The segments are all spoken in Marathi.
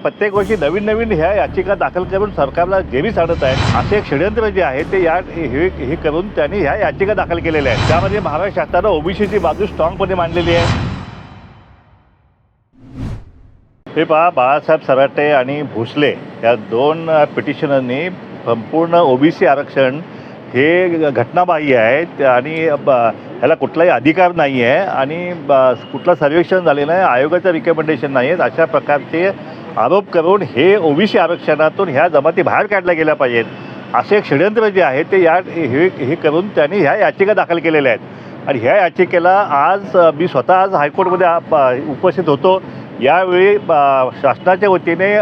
प्रत्येक वर्षी नवीन नवीन ह्या याचिका दाखल करून सरकारला जेवी सांगत आहेत असे एक षडयंत्र जे आहे ते हे करून त्यांनी ह्या याचिका दाखल केलेल्या आहेत। त्यामध्ये महाराष्ट्र शासनानं ओबीसीची बाजू स्ट्रॉंगपणे मांडलेली आहे। हे पहा, बाळासाहेब सराटे आणि भोसले या दोन पिटिशनरनी संपूर्ण ओबीसी आरक्षण हे घटनाबाह्य आहे आणि ह्याला कुठलाही अधिकार नाही आहे आणि कुठलं सर्वेक्षण झालेलं आहे, आयोगाचं रिकमेंडेशन नाही आहे, अशा प्रकारचे आरोप करून हे ओबीसी आरक्षणातून ह्या जमाती बाहेर काढल्या गेल्या पाहिजेत असे एक षडयंत्र जे आहे ते हे करून त्यांनी ह्या याचिका दाखल केलेल्या आहेत। आणि ह्या याचिकेला आज मी स्वतः आज हायकोर्टमध्ये उपस्थित होतो। यावेळी शासनाच्या वतीने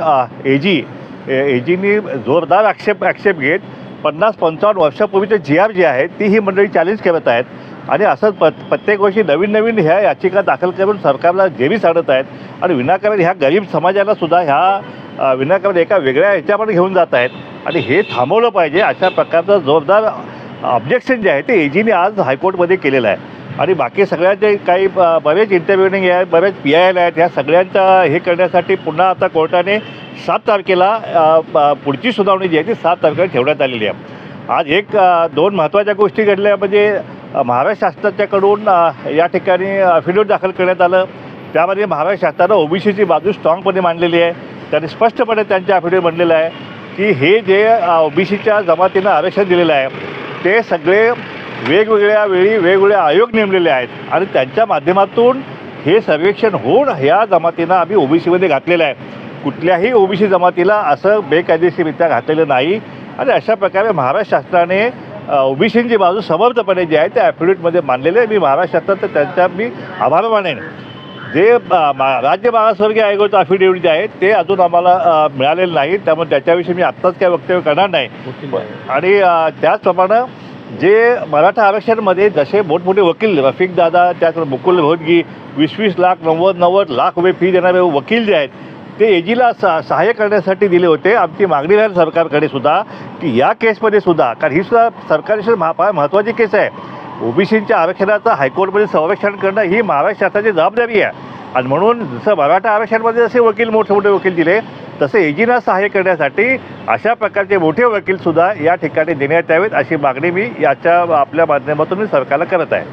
एजीनी जोरदार आक्षेप घेत 50-55 वर्षापूर्वीचे GR जे आहे ती ही मंडळी चॅलेंज करत आहेत आणि असंच प्रत्येक वर्षी नवीन नवीन ह्या याचिका दाखल करून सरकारला जेवी सांगत आहेत आणि विनाकारण ह्या गरीब समाजाला सुद्धा ह्या विनाकारण एका वेगळ्या ह्याच्यामध्ये घेऊन जात आहेत आणि हे थांबवलं पाहिजे अशा प्रकारचं जोरदार ऑब्जेक्शन जे आहे ते एजीने आज हायकोर्टमध्ये केलेलं आहे। आणि बाकी सगळ्यांचे काही बरेच इंटरव्ह्युनिंग आहे, बरेच PIL आहेत, ह्या सगळ्यांचं हे करण्यासाठी पुन्हा आता कोर्टाने 7 तारखेला पुढची सुनावणी जी आहे ती 7 तारखेला ठेवण्यात आलेली आहे। आज दोन महत्त्वाच्या गोष्टी घडल्या म्हणजे महाराष्ट्र शासनाच्याकडून या ठिकाणी अफिडेव्हिट दाखल करण्यात आलं। त्यामध्ये महाराष्ट्र शासनानं ओबीसीची बाजू स्ट्रॉंगपणे मांडलेली आहे। त्यांनी स्पष्टपणे त्यांच्या अफिडेव्हिट म्हटलेलं आहे की हे जे ओबीसीच्या जमातीनं आरक्षण दिलेलं आहे ते सगळे वेगवेगळ्या वेळी वेगवेगळे आयोग नेमलेले आहेत आणि त्यांच्या माध्यमातून हे सर्वेक्षण होऊन ह्या जमातींना आम्ही ओबीसीमध्ये घातलेलं आहे। कुठल्याही ओबीसी जमातीला असं बेकायदेशीररित्या घातलेलं नाही आणि अशा प्रकारे महाराष्ट्र शासनाने ओबीसींची बाजू समर्थपणे जे आहे त्या ॲफिडेव्हिटमध्ये मांडलेले आहे। मी महाराष्ट्र शासनाचं त्यांचा मी आभार मानेन। जे राज्य मागासवर्गीय आयोगाचं अफिडेव्हिट जे आहे ते अजून आम्हाला मिळालेलं नाही, त्यामुळे त्याच्याविषयी मी आत्ताच काय वक्तव्य करणार नाही। आणि त्याचप्रमाणे जे मराठा आरक्षणमध्ये जसे मोठमोठे वकील रफिक दादा, त्याचबरोबर मुकुल रोहतगी 20-20 लाख 90-90 लाख रुपये फी देणारे वकील जे आहेत ते एजीला सहाय्य करण्यासाठी दिले होते। आमची मागणी राहील सरकारकडे सुद्धा की या केसमध्ये सुद्धा, कारण ही सुद्धा सरकारची महत्त्वाची केस आहे, ओबीसींच्या आरक्षणाचं हायकोर्टमध्ये संरक्षण करणं ही महाराष्ट्र शासनाची जबाबदारी आहे। आणि म्हणून जसं मराठा आरक्षणामध्ये जसे वकील मोठे वकील दिले तसे एजीना सहाय्य करण्यासाठी अशा प्रकारचे मोठे वकीलसुद्धा या ठिकाणी देण्यात यावेत अशी मागणी मी याच्या आपल्या माध्यमातून सरकारला करत आहे।